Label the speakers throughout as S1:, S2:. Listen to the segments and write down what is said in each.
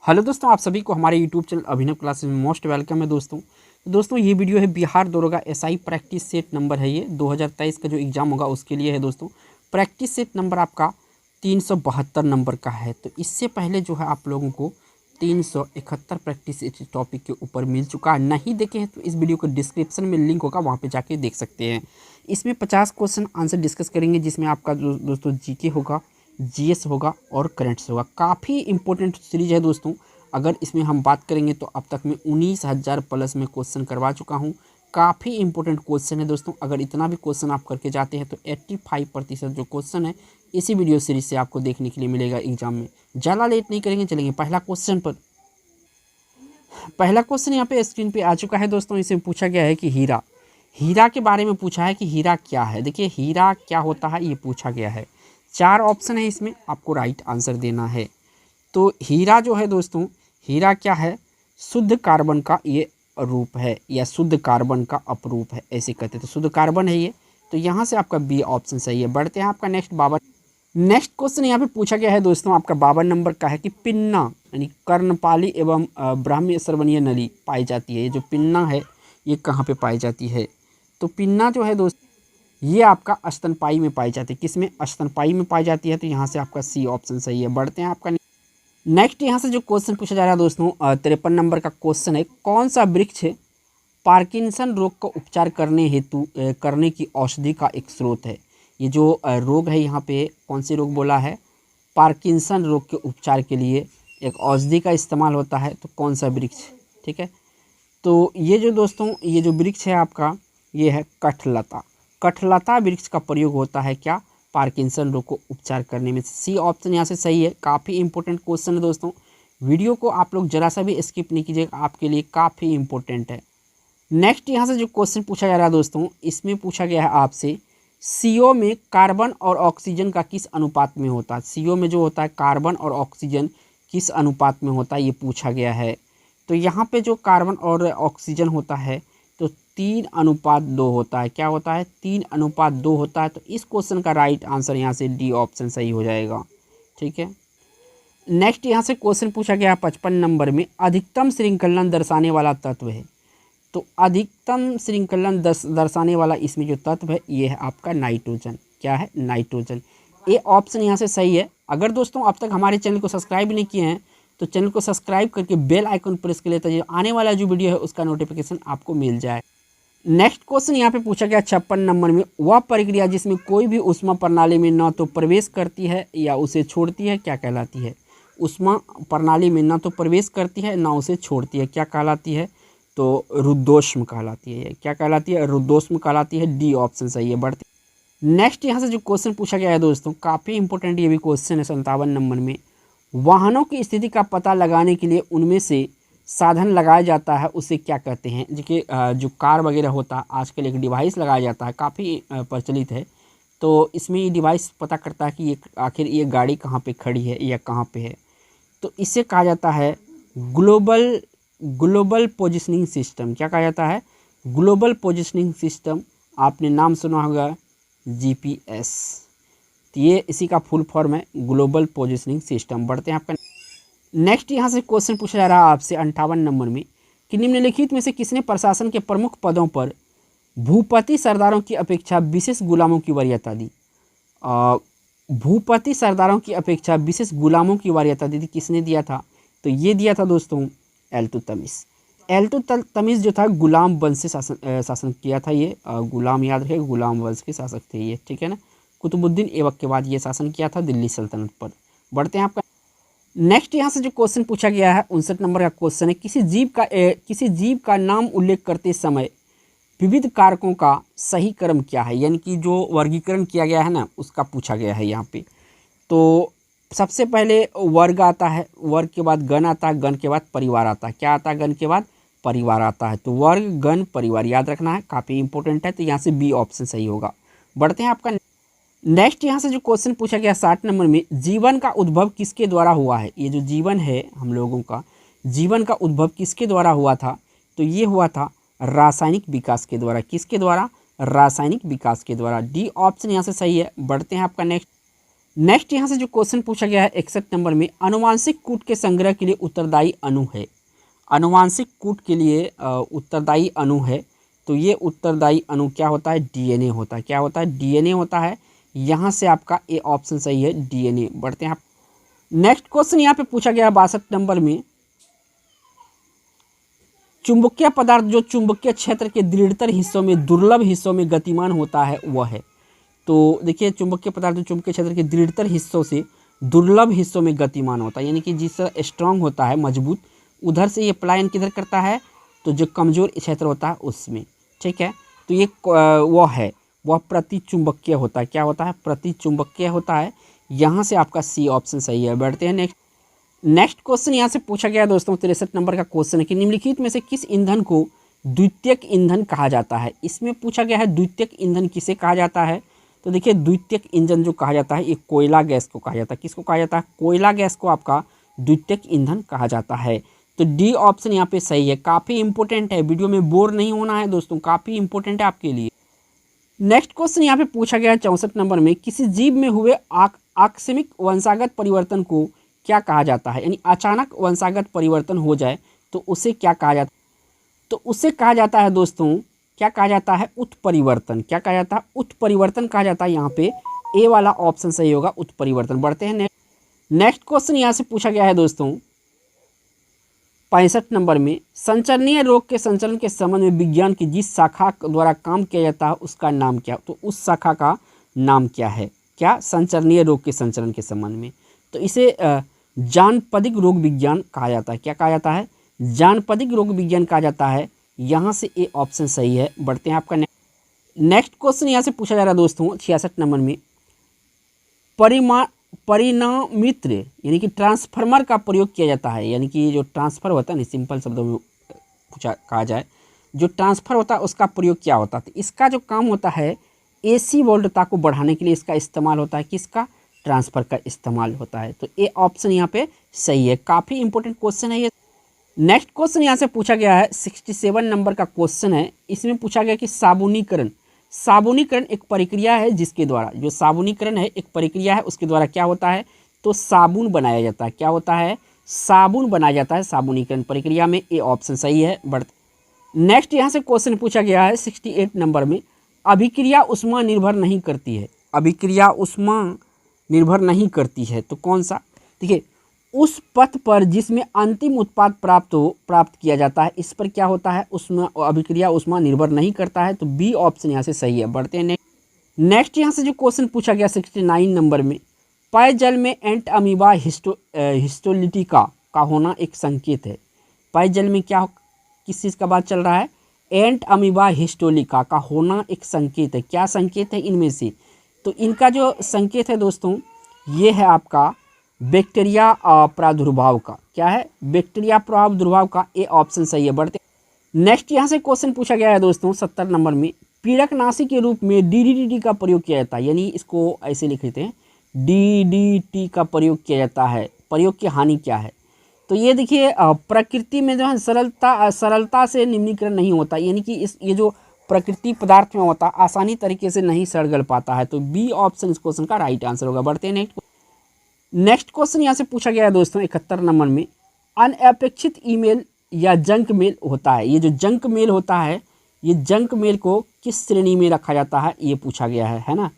S1: Hello दोस्तों, आप सभी को हमारे यूट्यूब चैनल अभिनव क्लासेस में मोस्ट वेलकम है। दोस्तों ये वीडियो है बिहार दरोगा एसआई प्रैक्टिस सेट नंबर है। ये 2023 का जो एग्ज़ाम होगा उसके लिए है दोस्तों। प्रैक्टिस सेट नंबर आपका 372 नंबर का है। तो इससे पहले जो है आप लोगों को 371 प्रैक्टिस सेट टॉपिक के ऊपर मिल चुका है। नहीं देखे हैं तो इस वीडियो को डिस्क्रिप्शन में लिंक होगा, वहाँ पर जाके देख सकते हैं। इसमें 50 क्वेश्चन आंसर डिस्कस करेंगे, जिसमें आपका दोस्तों जीके होगा, जीएस होगा और करंट्स होगा। काफ़ी इंपॉर्टेंट सीरीज है दोस्तों। अगर इसमें हम बात करेंगे तो अब तक मैं 19,000 प्लस में क्वेश्चन करवा चुका हूँ। काफ़ी इंपॉर्टेंट क्वेश्चन है दोस्तों। अगर इतना भी क्वेश्चन आप करके जाते हैं तो 85% जो क्वेश्चन है इसी वीडियो सीरीज से आपको देखने के लिए मिलेगा एग्जाम में। ज़्यादा लेट नहीं करेंगे, चलेंगे पहला क्वेश्चन पर। पहला क्वेश्चन यहाँ पे स्क्रीन पे आ चुका है दोस्तों। इसे पूछा गया है कि हीरा के बारे में पूछा है कि हीरा क्या है। देखिए हीरा क्या होता है ये पूछा गया है। 4 ऑप्शन है, इसमें आपको राइट आंसर देना है। तो हीरा जो है दोस्तों, हीरा क्या है? शुद्ध कार्बन का ये रूप है या शुद्ध कार्बन का अपरूप है, ऐसे कहते हैं। तो शुद्ध कार्बन है ये। तो यहाँ से आपका बी ऑप्शन सही है। बढ़ते हैं आपका नेक्स्ट क्वेश्चन यहाँ पे पूछा गया है दोस्तों, आपका 52 नंबर का है कि पिन्ना यानी कर्णपाली एवं ब्राह्मी श्रवणीय नली पाई जाती है। ये जो पिन्ना है ये कहाँ पे पाई जाती है? तो पिन्ना जो है दोस्त ये आपका स्तनपायी में पाई जाती है। किसमें? स्तनपायी में पाई जाती है। तो यहाँ से आपका सी ऑप्शन सही है। बढ़ते हैं आपका नेक्स्ट यहाँ से जो क्वेश्चन पूछा जा रहा है दोस्तों, 53 नंबर का क्वेश्चन है। कौन सा वृक्ष पार्किंसन रोग का उपचार करने की औषधि का एक स्रोत है? ये जो रोग है यहाँ पे कौन से रोग बोला है? पार्किंसन रोग के उपचार के लिए एक औषधि का इस्तेमाल होता है। तो कौन सा वृक्ष? ठीक है, तो ये जो दोस्तों ये जो वृक्ष है आपका ये है कठलता। कठलता वृक्ष का प्रयोग होता है क्या? पार्किंसन रोग को उपचार करने में। सी ऑप्शन यहाँ से सही है। काफ़ी इंपॉर्टेंट क्वेश्चन है दोस्तों। वीडियो को आप लोग जरा सा भी स्किप नहीं कीजिएगा, आपके लिए काफ़ी इंपॉर्टेंट है। नेक्स्ट यहाँ से जो क्वेश्चन पूछा जा रहा है दोस्तों, इसमें पूछा गया है आपसे CO में कार्बन और ऑक्सीजन का किस अनुपात में होता है? CO में जो होता है कार्बन और ऑक्सीजन किस अनुपात में होता है ये पूछा गया है। तो यहाँ पे जो कार्बन और ऑक्सीजन होता है तो 3:2 होता है। क्या होता है? 3:2 होता है। तो इस क्वेश्चन का राइट आंसर यहाँ से डी ऑप्शन सही हो जाएगा। ठीक है, नेक्स्ट यहाँ से क्वेश्चन पूछा गया 55 नंबर में, अधिकतम श्रृंखलन दर्शाने वाला तत्व है। तो अधिकतम श्रृंखलन दर्शाने वाला इसमें जो तत्व है ये है आपका नाइट्रोजन। क्या है? नाइट्रोजन। ए ऑप्शन यहाँ से सही है। अगर दोस्तों अब तक हमारे चैनल को सब्सक्राइब नहीं किए हैं तो चैनल को सब्सक्राइब करके बेल आइकन प्रेस कर लेता है, आने वाला जो वीडियो है उसका नोटिफिकेशन आपको मिल जाए। नेक्स्ट क्वेश्चन यहाँ पे पूछा गया 56 नंबर में, वह प्रक्रिया जिसमें कोई भी ऊष्मा प्रणाली में न तो प्रवेश करती है या उसे छोड़ती है क्या कहलाती है? ऊष्मा प्रणाली में न तो प्रवेश करती है ना उसे छोड़ती है, क्या कहलाती है? तो रुद्धोष्म कहलाती है। क्या कहलाती है? रुद्धोष्म कहलाती है। डी ऑप्शन सही है। बढ़ते नेक्स्ट यहाँ से जो क्वेश्चन पूछा गया है दोस्तों, काफ़ी इंपॉर्टेंट ये भी क्वेश्चन है 57 नंबर में, वाहनों की स्थिति का पता लगाने के लिए उनमें से साधन लगाया जाता है उसे क्या कहते हैं? देखिए जो कार वगैरह होता है आजकल एक डिवाइस लगाया जाता है, काफ़ी प्रचलित है। तो इसमें ये डिवाइस पता करता है कि ये आखिर ये गाड़ी कहाँ पे खड़ी है या कहाँ पे है। तो इसे कहा जाता है ग्लोबल पोजिशनिंग सिस्टम। क्या कहा जाता है? Global positioning system. आपने नाम सुना होगा GPS। तो ये इसी का फुल फॉर्म है ग्लोबल पोजिशनिंग सिस्टम। बढ़ते हैं आपका नेक्स्ट यहाँ से क्वेश्चन पूछा जा रहा है आपसे 58 नंबर में कि निम्नलिखित में से किसने प्रशासन के प्रमुख पदों पर भूपति सरदारों की अपेक्षा विशेष गुलामों की वरीयता दी? भूपति सरदारों की अपेक्षा विशेष गुलामों की वरीयता दी थी, किसने दिया था? तो ये दिया था दोस्तों इल्तुतमिश। इल्तुतमिश जो था गुलाम वंश से शासन किया था। ये गुलाम याद रखे, गुलाम वंश के शासक थे ये। ठीक है ना, कुतुबुद्दीन ऐबक के बाद ये शासन किया था दिल्ली सल्तनत पर। बढ़ते हैं आपका नेक्स्ट यहाँ से जो क्वेश्चन पूछा गया है 59 नंबर का क्वेश्चन है, किसी जीव का नाम उल्लेख करते समय विविध कारकों का सही क्रम क्या है? यानी कि जो वर्गीकरण किया गया है ना उसका पूछा गया है यहाँ पे। तो सबसे पहले वर्ग आता है, वर्ग के बाद गण आता है, गण के बाद परिवार आता है। क्या आता है? गण के बाद परिवार आता है। तो वर्ग गण परिवार याद रखना है, काफ़ी इंपॉर्टेंट है। तो यहाँ से बी ऑप्शन सही होगा। बढ़ते हैं आपका नेक्स्ट यहाँ से जो क्वेश्चन पूछा गया 60 नंबर में, जीवन का उद्भव किसके द्वारा हुआ है? ये जो जीवन है हम लोगों का, जीवन का उद्भव किसके द्वारा हुआ था? तो ये हुआ था रासायनिक विकास के द्वारा। किसके द्वारा? रासायनिक विकास के द्वारा। डी ऑप्शन यहाँ से सही है। बढ़ते हैं आपका नेक्स्ट यहाँ से जो क्वेश्चन पूछा गया है 61 नंबर में, आनुवांशिक कूट के संग्रह के लिए उत्तरदायी अणु है। आनुवांशिक कूट के लिए उत्तरदायी अणु है, तो ये उत्तरदायी अणु क्या होता है? डीएनए होता है। क्या होता है? डीएनए होता है। यहाँ से आपका ए ऑप्शन सही है, डीएनए। बढ़ते हैं आप। नेक्स्ट क्वेश्चन यहाँ पे पूछा गया है 62 नंबर में, चुंबकीय पदार्थ जो चुंबकीय क्षेत्र के दृढ़तर हिस्सों में, दुर्लभ हिस्सों में गतिमान होता है वह है। तो देखिए, चुंबकीय पदार्थ जो चुंबकीय क्षेत्र के दृढ़तर हिस्सों से दुर्लभ हिस्सों में गतिमान होता है, यानी कि जिससे स्ट्रांग होता है, मजबूत, उधर से ये पलायन किधर करता है? तो जो कमज़ोर क्षेत्र होता है उसमें। ठीक है, तो ये वह है, वह प्रतिचुंबकीय होता है। क्या होता है? प्रतिचुंबकीय होता है। यहाँ से आपका सी ऑप्शन सही है। बढ़ते हैं नेक्स्ट क्वेश्चन यहाँ से पूछा गया दोस्तों 63 नंबर का क्वेश्चन है कि निम्नलिखित में से किस ईंधन को द्वितीयक ईंधन कहा जाता है? इसमें पूछा गया है द्वितीयक ईंधन किसे कहा जाता है। तो देखिए, द्वितीयक ईंधन जो कहा जाता है ये कोयला गैस को कहा जाता है। किसको कहा जाता है? कोयला गैस को आपका द्वितीयक ईंधन कहा जाता है। तो डी ऑप्शन यहाँ पे सही है। काफ़ी इंपॉर्टेंट है, वीडियो में बोर नहीं होना है दोस्तों, काफ़ी इंपॉर्टेंट है आपके लिए। नेक्स्ट क्वेश्चन यहाँ पे पूछा गया है 64 नंबर में, किसी जीव में हुए आकस्मिक वंशागत परिवर्तन को क्या कहा जाता है? यानी अचानक वंशागत परिवर्तन हो जाए तो उसे क्या कहा जाता है? तो उसे कहा जाता है दोस्तों, क्या कहा जाता है? उत्परिवर्तन। क्या कहा जाता है? उत्परिवर्तन कहा जाता है। यहाँ पे ए वाला ऑप्शन सही होगा, उत्परिवर्तन। बढ़ते हैं नेक्स्ट क्वेश्चन यहाँ से पूछा गया है दोस्तों 65 नंबर में, संचरणीय रोग के संचरण के संबंध में विज्ञान की जिस शाखा द्वारा काम किया जाता है उसका नाम क्या? तो उस शाखा का नाम क्या है? क्या? संचरणीय रोग के संचरण के संबंध में। तो इसे जानपदिक रोग विज्ञान कहा जाता है। क्या कहा जाता है? जानपदिक रोग विज्ञान कहा जाता है। यहाँ से ए ऑप्शन सही है। बढ़ते हैं आपका नेक्स्ट क्वेश्चन यहाँ से पूछा जा रहा है दोस्तों 66 नंबर में, परिणामित्र यानी कि ट्रांसफार्मर का प्रयोग किया जाता है। यानी कि जो ट्रांसफर होता है ना, सिंपल शब्दों में कहा जाए, जो ट्रांसफर होता है उसका प्रयोग क्या होता है? तो इसका जो काम होता है एसी वोल्टता को बढ़ाने के लिए इसका इस्तेमाल होता है। किसका? ट्रांसफर का इस्तेमाल होता है। तो ए ऑप्शन यहाँ पे सही है। काफ़ी इंपॉर्टेंट क्वेश्चन है ये। नेक्स्ट क्वेश्चन यहाँ से पूछा गया है 67 नंबर का क्वेश्चन है। इसमें पूछा गया कि साबुनीकरण एक प्रक्रिया है जिसके द्वारा, जो साबुनीकरण है एक प्रक्रिया है, उसके द्वारा क्या होता है? तो साबुन बनाया जाता है। क्या होता है? साबुन बनाया जाता है साबुनीकरण प्रक्रिया में। ए ऑप्शन सही है। नेक्स्ट यहाँ से क्वेश्चन पूछा गया है 68 नंबर में, अभिक्रिया ऊष्मा निर्भर नहीं करती है। अभिक्रिया ऊष्मा निर्भर नहीं करती है तो कौन सा? देखिए, उस पथ पर जिसमें अंतिम उत्पाद प्राप्त किया जाता है, इस पर क्या होता है? उसमें अभिक्रिया ऊष्मा निर्भर नहीं करता है। तो बी ऑप्शन यहाँ से सही है। बढ़ते हैं नेक्स्ट यहाँ से जो क्वेश्चन पूछा गया 69 नंबर में, पेयजल में एंट अमीबा हिस्टोलिटिका का होना एक संकेत है। पेयजल में क्या, किस चीज़ का बात चल रहा है? एंट अमीबा हिस्टोलिका का होना एक संकेत है। क्या संकेत है इनमें से? तो इनका जो संकेत है दोस्तों ये है आपका बैक्टीरिया प्रादुर्भाव का। क्या है? बैक्टीरिया प्रादुर्भाव का। ए ऑप्शन सही है। बढ़ते नेक्स्ट यहाँ से क्वेश्चन पूछा गया है दोस्तों 70 नंबर में, पीड़कनाशी के रूप में डीडीटी का प्रयोग किया जाता है। यानी इसको ऐसे लिख लेते हैं, डीडीटी का प्रयोग किया जाता है। प्रयोग की हानि क्या है? तो ये देखिए, प्रकृति में जो है सरलता से निम्नीकरण नहीं होता। यानी कि ये जो प्रकृति पदार्थ में होता आसानी तरीके से नहीं सड़ गल पाता है। तो बी ऑप्शन इस क्वेश्चन का राइट आंसर होगा। बढ़ते हैं नेक्स्ट क्वेश्चन यहाँ से पूछा गया है दोस्तों 71 नंबर में, अनअपेक्षित ईमेल या जंक मेल होता है। ये जो जंक मेल होता है, ये जंक मेल को किस श्रेणी में रखा जाता है ये पूछा गया है ना।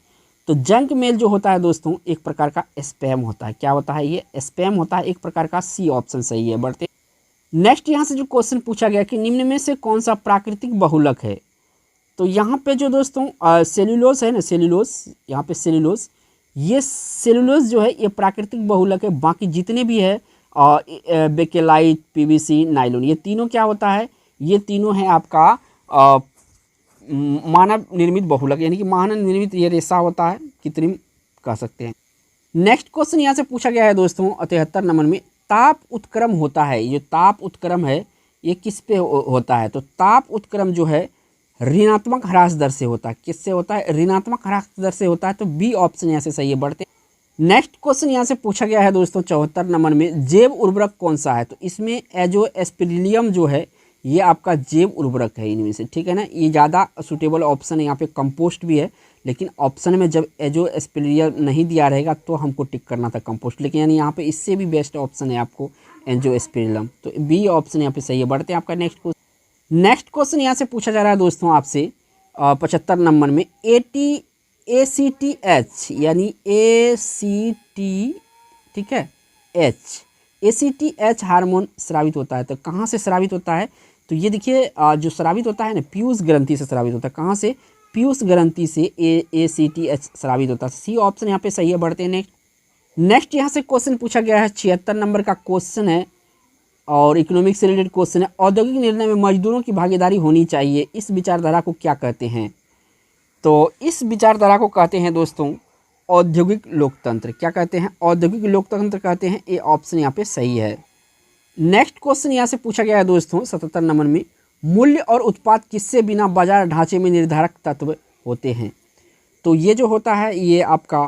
S1: तो जंक मेल जो होता है दोस्तों एक प्रकार का स्पैम होता है। क्या होता है? ये स्पैम होता है एक प्रकार का। सी ऑप्शन सही है। बढ़ते नेक्स्ट यहाँ से जो क्वेश्चन पूछा गया कि निम्न में से कौन सा प्राकृतिक बहुलक है? तो यहाँ पे जो दोस्तों सेल्यूलोज है ना, सेल्यूलोज, यहाँ पे सेल्यूलोज, ये सेल्यूलोज जो है ये प्राकृतिक बहुलक है। बाकी जितने भी है बेकेलाइट, पीवीसी, नायलॉन, ये तीनों क्या होता है? ये तीनों है आपका मानव निर्मित बहुलक, यानी कि मानव निर्मित ये रेशा होता है, कृत्रिम कह सकते हैं। नेक्स्ट क्वेश्चन यहाँ से पूछा गया है दोस्तों 73 नंबर में, ताप उत्क्रम होता है। ये ताप उत्क्रम है ये किस पे होता है? तो ताप उत्क्रम जो है ऋणात्मक ह्रास दर से होता है। किससे होता है? ऋणात्मक ह्रास दर से होता है। तो बी ऑप्शन यहाँ से सही है। बढ़ते नेक्स्ट क्वेश्चन यहाँ से पूछा गया है दोस्तों 74 नंबर में, जैव उर्वरक कौन सा है? तो इसमें एजोस्पिरिलियम जो है ये आपका जैव उर्वरक है इनमें से, ठीक है ना। ये ज़्यादा सूटेबल ऑप्शन है। यहाँ पे कंपोस्ट भी है लेकिन ऑप्शन में जब एंजियोस्पर्मियम नहीं दिया रहेगा तो हमको टिक करना था कंपोस्ट, लेकिन यानी यहाँ पे इससे भी बेस्ट ऑप्शन है आपको एंजियोस्पर्मियम, तो बी ऑप्शन यहाँ पे सही है। बढ़ते हैं आपका नेक्स्ट क्वेश्चन यहाँ से पूछा जा रहा है दोस्तों आपसे 75 नंबर में ACTH यानी ACT, ठीक है, ACTH हार्मोन स्रावित होता है। तो कहाँ से स्रावित होता है? तो ये देखिए जो स्रावित होता है ना, पीयूष ग्रंथि से स्रावित होता है। कहाँ से? पीयूष ग्रंथि से ACTH स्रावित होता है। सी ऑप्शन यहाँ पे सही है। बढ़ते हैं नेक्स्ट यहाँ से क्वेश्चन पूछा गया है 76 नंबर का क्वेश्चन है और इकोनॉमिक्स से रिलेटेड क्वेश्चन है। औद्योगिक निर्णय में मजदूरों की भागीदारी होनी चाहिए, इस विचारधारा को क्या कहते हैं? तो इस विचारधारा को कहते हैं दोस्तों औद्योगिक लोकतंत्र। क्या कहते हैं? औद्योगिक लोकतंत्र कहते हैं। ए ऑप्शन यहाँ पे सही है। नेक्स्ट क्वेश्चन यहाँ से पूछा गया है दोस्तों 77 नंबर में मूल्य और उत्पाद किससे बिना बाजार ढांचे में निर्धारक तत्व होते हैं? तो ये जो होता है ये आपका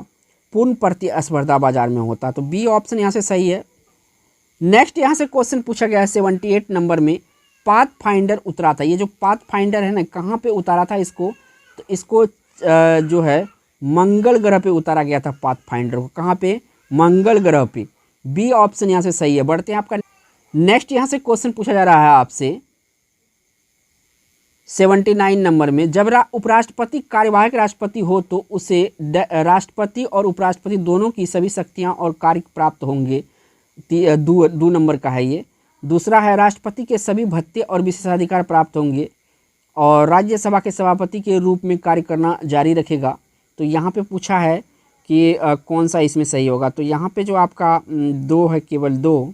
S1: पूर्ण प्रतिस्पर्धा बाजार में होता है। तो बी ऑप्शन यहाँ से सही है। नेक्स्ट यहाँ से क्वेश्चन पूछा गया है 78 नंबर में पाथ फाइंडर उतरा था। ये जो पाथ फाइंडर है ना, कहाँ पे उतारा था इसको? तो इसको जो है मंगल ग्रह पे उतारा गया था पाथ फाइंडर को। कहाँ पे? मंगल ग्रह पे। बी ऑप्शन यहाँ से सही है। बढ़ते हैं आपका नेक्स्ट यहाँ से क्वेश्चन पूछा जा रहा है आपसे 79 नंबर में जब उपराष्ट्रपति कार्यवाहक राष्ट्रपति हो तो उसे राष्ट्रपति और उपराष्ट्रपति दोनों की सभी शक्तियाँ और कार्य प्राप्त होंगे। 2 नंबर का है ये। दूसरा है राष्ट्रपति के सभी भत्ते और विशेषाधिकार प्राप्त होंगे और राज्यसभा के सभापति के रूप में कार्य करना जारी रखेगा। तो यहाँ पे पूछा है कि कौन सा इसमें सही होगा? तो यहाँ पे जो आपका 2 है, केवल 2,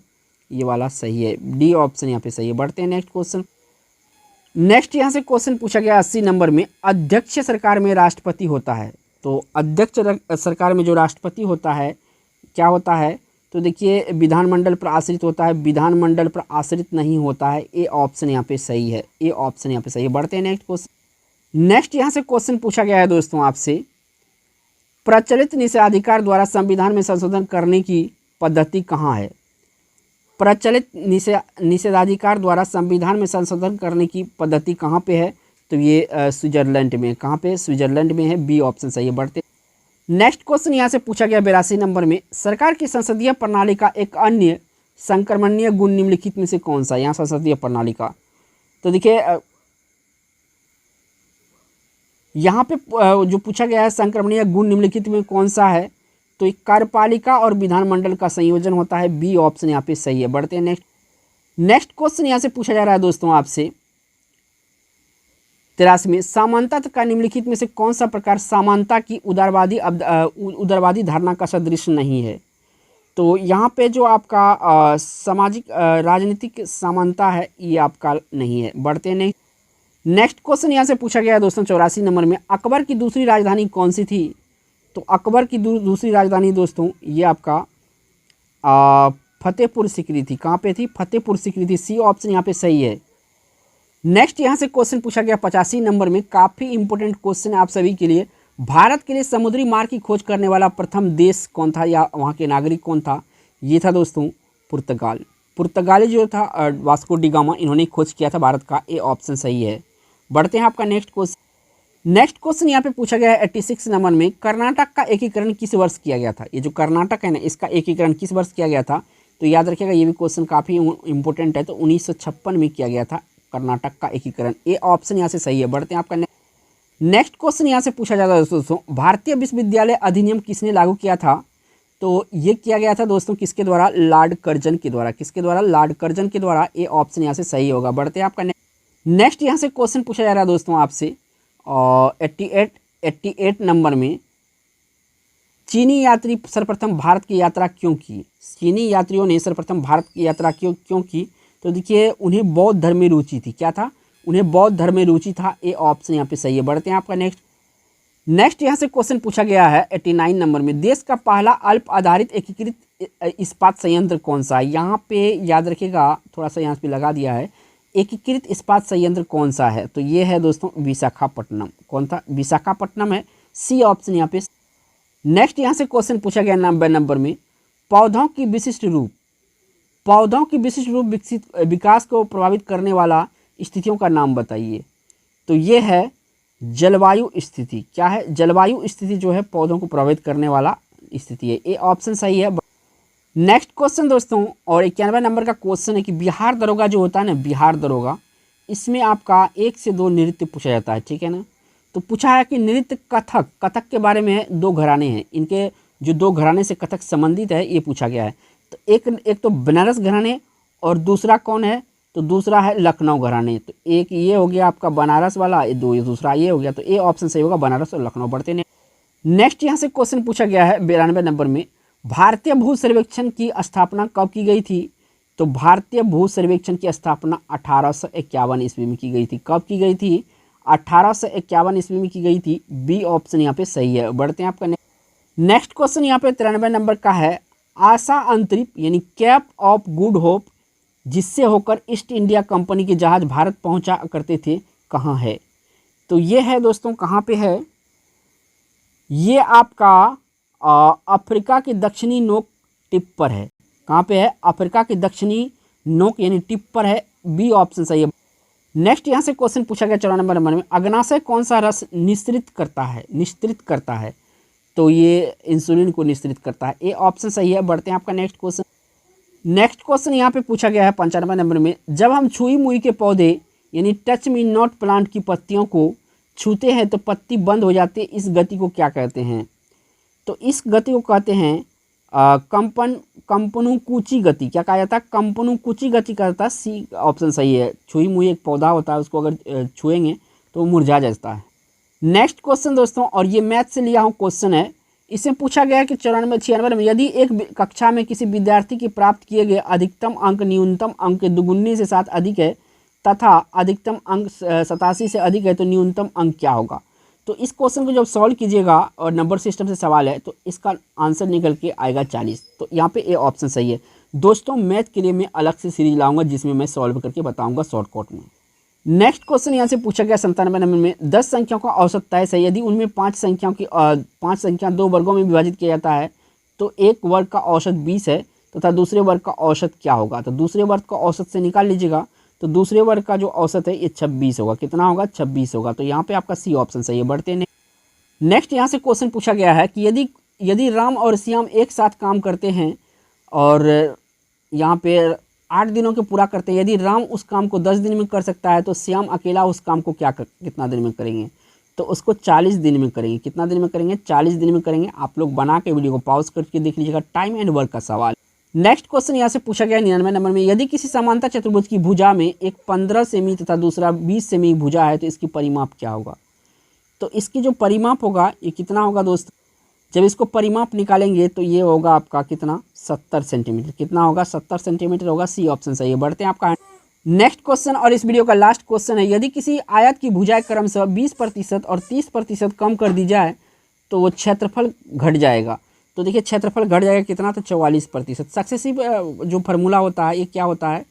S1: ये वाला सही है। डी ऑप्शन यहाँ पे सही है। बढ़ते हैं नेक्स्ट क्वेश्चन। नेक्स्ट यहाँ से क्वेश्चन पूछा गया 80 नंबर में अध्यक्ष सरकार में राष्ट्रपति होता है। तो अध्यक्ष सरकार में जो राष्ट्रपति होता है क्या होता है? तो देखिए विधानमंडल पर आश्रित होता है, विधानमंडल पर आश्रित नहीं होता है। ए ऑप्शन यहाँ पे सही है। ए ऑप्शन यहाँ पे सही है। बढ़ते हैं नेक्स्ट क्वेश्चन। नेक्स्ट यहाँ से क्वेश्चन पूछा गया है दोस्तों आपसे प्रचलित निषेधाधिकार द्वारा संविधान में संशोधन करने की पद्धति कहाँ है? प्रचलित निषेधाधिकार द्वारा संविधान में संशोधन करने की पद्धति कहाँ पे है? तो ये स्विट्जरलैंड में। कहाँ पे? स्विट्जरलैंड में है। बी ऑप्शन सही है। बढ़ते नेक्स्ट क्वेश्चन यहाँ से पूछा गया 82 नंबर में सरकार की संसदीय प्रणाली का एक अन्य संक्रमणीय गुण निम्नलिखित में से कौन सा? यहाँ संसदीय प्रणाली का तो देखिए यहाँ पे जो पूछा गया है संक्रमणीय गुण निम्नलिखित में कौन सा है? तो एक कार्यपालिका और विधानमंडल का संयोजन होता है। बी ऑप्शन यहाँ पे सही है। बढ़ते हैं नेक्स्ट क्वेश्चन यहाँ से पूछा जा रहा है दोस्तों आपसे 83 में समानता का निम्नलिखित में से कौन सा प्रकार समानता की उदारवादी धारणा का सदृश नहीं है? तो यहाँ पे जो आपका सामाजिक राजनीतिक समानता है ये आपका नहीं है। बढ़ते हैं नेक्स्ट क्वेश्चन यहाँ से पूछा गया है दोस्तों 84 नंबर में अकबर की दूसरी राजधानी कौन सी थी? तो अकबर की दूसरी राजधानी दोस्तों ये आपका फतेहपुर सीकरी थी। कहाँ पे थी? फतेहपुर सीकरी थी। सी ऑप्शन यहाँ पे सही है। नेक्स्ट यहाँ से क्वेश्चन पूछा गया 85 नंबर में काफ़ी इंपॉर्टेंट क्वेश्चन है आप सभी के लिए। भारत के लिए समुद्री मार्ग की खोज करने वाला प्रथम देश कौन था या वहाँ के नागरिक कौन था? ये था दोस्तों पुर्तगाल। पुर्तगाली जो था वास्को डी गामा, इन्होंने खोज किया था भारत का। ए ऑप्शन सही है। बढ़ते हैं आपका नेक्स्ट क्वेश्चन यहाँ पे पूछा गया है 86 नंबर में कर्नाटक का एकीकरण किस वर्ष किया गया था? ये जो कर्नाटक है ना, इसका एकीकरण किस वर्ष किया गया था? तो याद रखिएगा ये भी क्वेश्चन काफ़ी इंपॉर्टेंट है। तो 1956 में किया गया था कर्नाटक का एकीकरण। ए ऑप्शन यहाँ से सही है। बढ़ते हैं आपका नेक्स्ट क्वेश्चन यहाँ से पूछा जाता है दोस्तों भारतीय विश्वविद्यालय अधिनियम किसने लागू किया था? तो ये किया गया था दोस्तों किसके द्वारा? लॉर्ड कर्जन के द्वारा। किसके द्वारा? लॉर्ड कर्जन के द्वारा। ए ऑप्शन यहाँ से सही होगा। बढ़ते हैं आपका नेक्स्ट यहाँ से क्वेश्चन पूछा जा रहा है दोस्तों आपसे और 88 नंबर में चीनी यात्री सर्वप्रथम भारत की यात्रा क्यों की? चीनी यात्रियों ने सर्वप्रथम भारत की यात्रा क्यों की? तो देखिए उन्हें बौद्ध धर्म में रुचि थी। क्या था? उन्हें बौद्ध धर्म में रुचि था। ए ऑप्शन यहाँ पे सही है। बढ़ते हैं आपका नेक्स्ट यहाँ से क्वेश्चन पूछा गया है 89 नंबर में देश का पहला अल्प आधारित एकीकृत इस्पात संयंत्र कौन सा है? यहाँ पे याद रखिएगा, थोड़ा सा यहाँ पे लगा दिया है, एकीकृत इस्पात संयंत्र कौन सा है? तो ये है दोस्तों विशाखापट्टनम। कौन था? विशाखापट्टनम है। सी ऑप्शन यहाँ पे। नेक्स्ट यहाँ से क्वेश्चन पूछा गया 90 नंबर में पौधों की विशिष्ट रूप विकास को प्रभावित करने वाला स्थितियों का नाम बताइए। तो ये है जलवायु स्थिति क्या है? जलवायु स्थिति जो है पौधों को प्रभावित करने वाला स्थिति है। ये ऑप्शन सही है। नेक्स्ट क्वेश्चन दोस्तों, और 91 नंबर का क्वेश्चन है कि बिहार दरोगा जो होता है ना, बिहार दरोगा, इसमें आपका 1 से 2 नृत्य पूछा जाता है, ठीक है ना। तो पूछा है कि नृत्य कथक, कथक के बारे में 2 घराने हैं, इनके जो 2 घराने से कथक संबंधित है ये पूछा गया है। तो एक तो बनारस घराने और दूसरा कौन है? तो दूसरा है लखनऊ घराने। तो एक ये हो गया आपका बनारस वाला, ये दूसरा ये हो गया। तो ये ऑप्शन सही होगा, बनारस और लखनऊ। बढ़ते हैं नेक्स्ट। यहाँ से क्वेश्चन पूछा गया है 92 नंबर में, भारतीय भू सर्वेक्षण की स्थापना कब की गई थी? तो भारतीय भू सर्वेक्षण की स्थापना 1851 ईस्वी में की गई थी। कब की गई थी? 1851 ईस्वी में की गई थी। बी ऑप्शन यहाँ पे सही है। बढ़ते हैं आपका नेक्स्ट क्वेश्चन यहाँ पे 93 नंबर का है, आशा अंतरिक्ष यानी कैप ऑफ गुड होप जिससे होकर ईस्ट इंडिया कंपनी के जहाज भारत पहुंचा करते थे, कहाँ है? तो ये है दोस्तों, कहाँ पे है? ये आपका अफ्रीका के दक्षिणी नोक टिप पर है। कहाँ पे है? अफ्रीका के दक्षिणी नोक यानी टिप पर है। बी ऑप्शन सही है। नेक्स्ट यहाँ से क्वेश्चन पूछा गया 94 नंबर में, अग्नाशय कौन सा रस निश्रित करता है? तो ये इंसुलिन को निश्रित करता है। ए ऑप्शन सही है। बढ़ते हैं आपका नेक्स्ट क्वेश्चन। नेक्स्ट क्वेश्चन यहाँ पे पूछा गया है 95 नंबर में, जब हम छुई मुई के पौधे यानी टच मी नॉट प्लांट की पत्तियों को छूते हैं तो पत्ती बंद हो जाती है, इस गति को क्या कहते हैं? तो इस गति को कहते हैं कंपनुकूची गति। क्या कहा जाता है? कंपनुकूची गति कहता है। सी ऑप्शन सही है। छुई मुई एक पौधा होता है, उसको अगर छुएंगे तो वो मुरझा जाता है। नेक्स्ट क्वेश्चन दोस्तों, और ये मैथ से लिया हूँ क्वेश्चन है। इसमें पूछा गया है कि 94 में, यदि एक कक्षा में किसी विद्यार्थी के प्राप्त किए गए अधिकतम अंक न्यूनतम अंक के दुगुने से 7 अधिक है तथा अधिकतम अंक 87 से अधिक है तो न्यूनतम अंक क्या होगा? तो इस क्वेश्चन को जब सॉल्व कीजिएगा और नंबर सिस्टम से सवाल है तो इसका आंसर निकल के आएगा 40। तो यहाँ पे ए ऑप्शन सही है। दोस्तों मैथ के लिए मैं अलग से सीरीज लाऊंगा जिसमें मैं सॉल्व करके बताऊंगा शॉर्टकट में। नेक्स्ट क्वेश्चन यहाँ से पूछा गया 97 नंबर में, 10 संख्याओं का औसत तय है, यदि उनमें 5 संख्या 2 वर्गों में विभाजित किया जाता है तो एक वर्ग का औसत 20 है तथा दूसरे वर्ग का औसत क्या होगा? तो दूसरे वर्ग का औसत से निकाल लीजिएगा, तो दूसरे वर्ग का जो औसत है ये 26 होगा। कितना होगा? 26 होगा। तो यहाँ पे आपका सी ऑप्शन सही है। बढ़ते हैं नेक्स्ट। यहाँ से क्वेश्चन पूछा गया है कि यदि राम और श्याम एक साथ काम करते हैं और यहाँ पे 8 दिनों के पूरा करते हैं, यदि राम उस काम को 10 दिन में कर सकता है तो श्याम अकेला उस काम को कितना दिन में करेंगे? तो उसको 40 दिन में करेंगे। कितना दिन में करेंगे? 40 दिन में करेंगे। आप लोग बना के वीडियो को पॉज करके देख लीजिएगा। टाइम एंड वर्क का सवाल। नेक्स्ट क्वेश्चन यहाँ से पूछा गया 99 नंबर में, यदि किसी समांतर चतुर्भुज की भुजा में एक 15 सेमी तथा दूसरा 20 सेमी भुजा है तो इसकी परिमाप क्या होगा? तो इसकी जो परिमाप होगा ये कितना होगा दोस्त? जब इसको परिमाप निकालेंगे तो ये होगा आपका कितना? 70 सेंटीमीटर। कितना होगा? 70 सेंटीमीटर होगा। सी ऑप्शन सही है। बढ़ते हैं आपका नेक्स्ट क्वेश्चन, और इस वीडियो का लास्ट क्वेश्चन है, यदि किसी आयत की भुजाएं क्रमशः 20% और 30% कम कर दी जाए तो वो क्षेत्रफल घट जाएगा। तो देखिए क्षेत्रफल घट जाएगा कितना? तो 44%। सक्सेसिव जो फार्मूला होता है ये क्या होता है?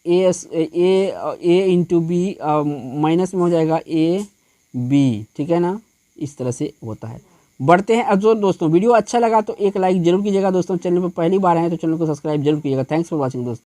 S1: ए इंटू बी माइनस में हो जाएगा ए बी, ठीक है ना, इस तरह से होता है। बढ़ते हैं। अब जो दोस्तों वीडियो अच्छा लगा तो एक लाइक जरूर कीजिएगा। दोस्तों चैनल पर पहली बार आए तो चैनल को सब्सक्राइब जरूर कीजिएगा। थैंक्स फॉर वॉचिंग दोस्तों।